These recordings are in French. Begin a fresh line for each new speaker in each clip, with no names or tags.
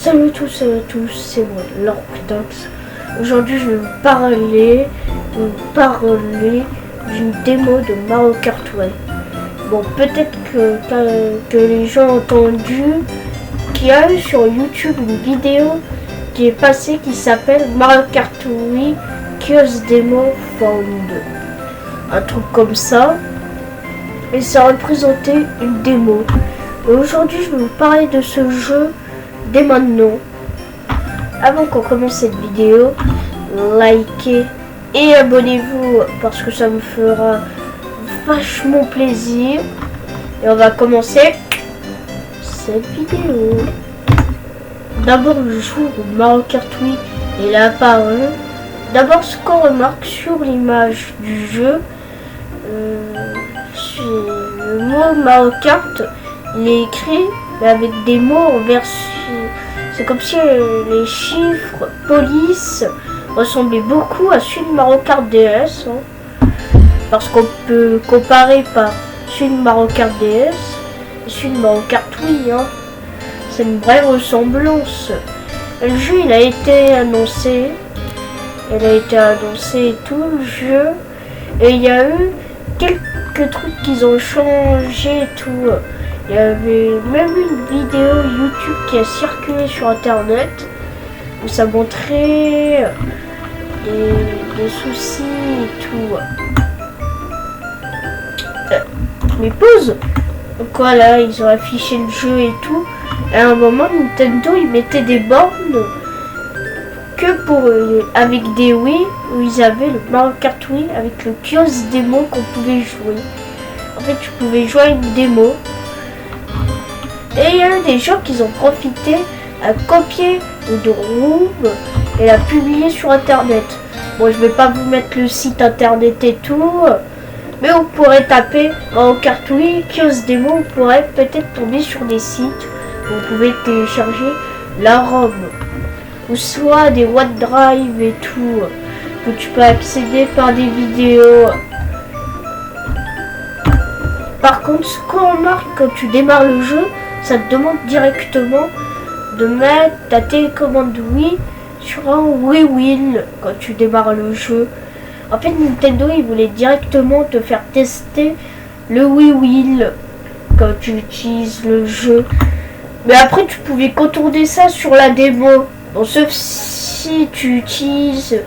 Salut à tous, c'est moi, Lorctox. Aujourd'hui, je vais vous parler d'une démo de Mario Kart Wii. Bon, peut-être que les gens ont entendu qu'il y a eu sur YouTube une vidéo qui est passée qui s'appelle Mario Kart Wii Chaos Demo Found. Un truc comme ça. Et ça représentait une démo. Et aujourd'hui, je vais vous parler de ce jeu dès maintenant. Avant qu'on commence cette vidéo, likez et abonnez-vous parce que ça me fera vachement plaisir. Et on va commencer cette vidéo. D'abord, le jour où Mario Kart Wii est apparu. D'abord, ce qu'on remarque sur l'image du jeu, le mot Mario Kart, il est écrit mais avec des mots en version. C'est comme si les chiffres police ressemblaient beaucoup à celui de Mario Kart DS. Parce qu'on peut comparer par celui de Mario Kart DS et celui de Mario Kart Wii. C'est une vraie ressemblance. Le jeu il a été annoncé. Et tout le jeu. Et il y a eu quelques trucs qu'ils ont changé et tout. Il y avait même une vidéo YouTube qui a circulé sur internet où ça montrait des soucis et tout. Mais pause. Donc voilà, ils ont affiché le jeu et tout. Et à un moment, Nintendo ils mettaient des bornes que pour avec des Wii où ils avaient le Mario Kart Wii avec le kiosque démo qu'on pouvait jouer. En fait, tu pouvais jouer à une démo. Et il y a eu des gens qui ont profité à copier de room et la publier sur internet. Bon, je vais pas vous mettre le site internet et tout, mais vous pourrez taper Mario Kart Wii kiosque démo, vous pourrez peut-être tomber sur des sites où vous pouvez télécharger la ROM. Ou soit des OneDrive et tout, que tu peux accéder par des vidéos. Par contre, ce qu'on remarque quand tu démarres le jeu, ça te demande directement de mettre ta télécommande Wii sur un Wii Wheel quand tu démarres le jeu. En fait, Nintendo, il voulait directement te faire tester le Wii Wheel quand tu utilises le jeu. Mais après, tu pouvais contourner ça sur la démo. Bon, sauf si tu utilises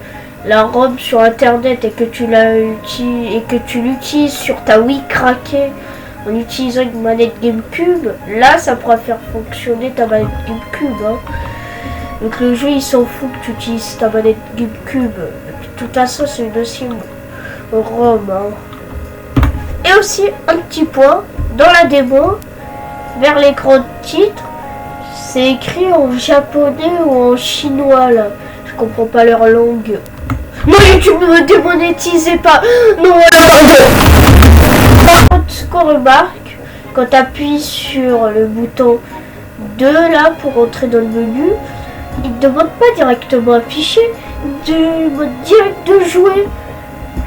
la ROM sur internet et que tu l'utilises sur ta Wii craquée en utilisant une manette GameCube, là ça pourra faire fonctionner ta manette GameCube. Donc le jeu il s'en fout que tu utilises ta manette GameCube. De toute façon c'est une dossier ROM. Et aussi un petit point, dans la démo, vers l'écran de titre, c'est écrit en japonais ou en chinois là. Je comprends pas leur langue. Non, YouTube ne me démonétisez pas. Non, par contre, ce qu'on remarque, quand tu appuies sur le bouton 2 là pour entrer dans le menu, il ne demande pas directement afficher, il demande direct de jouer.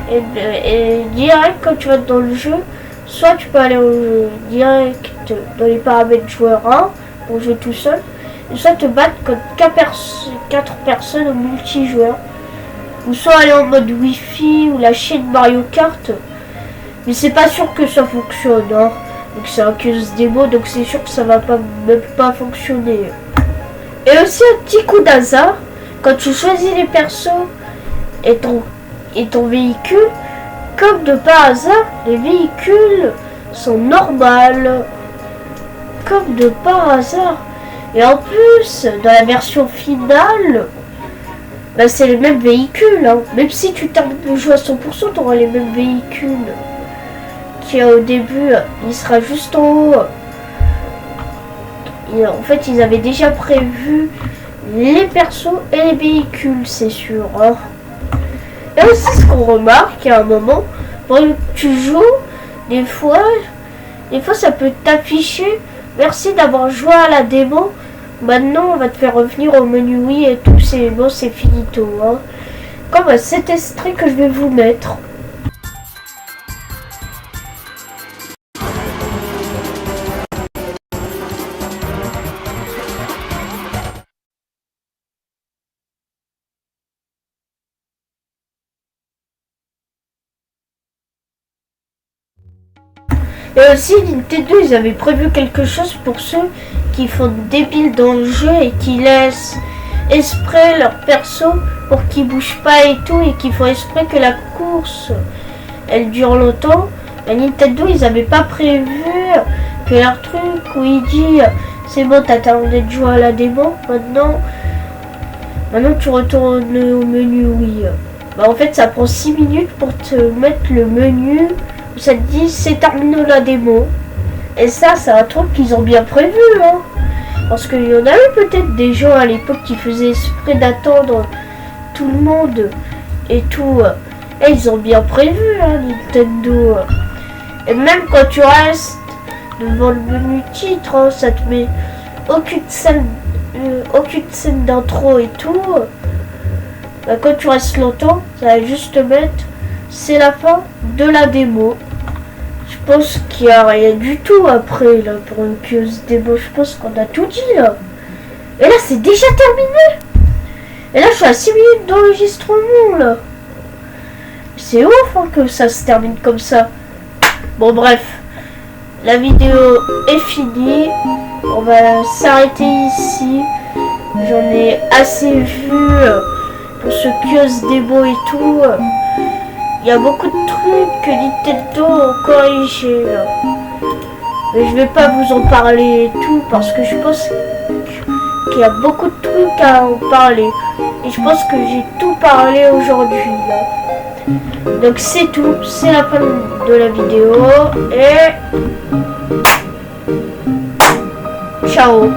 Et direct quand tu vas dans le jeu, soit tu peux aller direct dans les paramètres joueur 1 pour jouer tout seul, et soit te battre contre 4 personnes au multijoueur. Ou soit aller en mode Wi-Fi ou la chaîne Mario Kart. Mais c'est pas sûr que ça fonctionne. Donc c'est un kiosque démo, donc c'est sûr que ça va même pas fonctionner. Et aussi un petit coup d'hasard, quand tu choisis les persos et ton véhicule, comme de par hasard, les véhicules sont normales. Comme de par hasard. Et en plus, dans la version finale, bah c'est les mêmes véhicules. Même si tu termines le jeu à 100%, tu auras les mêmes véhicules. Qui au début, il sera juste en haut. Et en fait, ils avaient déjà prévu les persos et les véhicules, c'est sûr. Et aussi, ce qu'on remarque à un moment, pendant que tu joues, des fois ça peut t'afficher. Merci d'avoir joué à la démo. Maintenant, on va te faire revenir au menu Wii et tout. C'est bon, c'est finito. Comme cet extrait que je vais vous mettre. Et aussi, Nintendo, ils avaient prévu quelque chose pour ceux qui font débiles dans le jeu et qui laissent exprès leur perso pour qu'ils bougent pas et tout, et qui font exprès que la course, elle dure longtemps. Mais Nintendo, ils avaient pas prévu que leur truc où il dit c'est bon, t'as terminé de jouer à la démo, maintenant tu retournes au menu, oui. Bah en fait, ça prend 6 minutes pour te mettre le menu où ça te dit c'est terminé la démo. Et ça, c'est un truc qu'ils ont bien prévu, hein. Parce qu'il y en avait peut-être des gens à l'époque qui faisaient exprès d'attendre tout le monde et tout. Et ils ont bien prévu, hein, Nintendo. Et même quand tu restes devant le menu titre, hein, ça te met aucune scène d'intro et tout. Bah, quand tu restes longtemps, ça va juste te mettre c'est la fin de la démo. Je pense qu'il n'y a rien du tout après là pour une pieuse démo. Je pense qu'on a tout dit là. Et là c'est déjà terminé. Et là je suis à 6 minutes d'enregistrement là. C'est ouf hein, que ça se termine comme ça. Bon bref. La vidéo est finie. On va s'arrêter ici. J'en ai assez vu pour ce kiosque démo et tout. Il y a beaucoup de trucs que Nintendo ont corrigé là. Mais je vais pas vous en parler et tout parce que je pense qu'il y a beaucoup de trucs à en parler. Et je pense que j'ai tout parlé aujourd'hui là. Donc c'est tout, c'est la fin de la vidéo et ciao.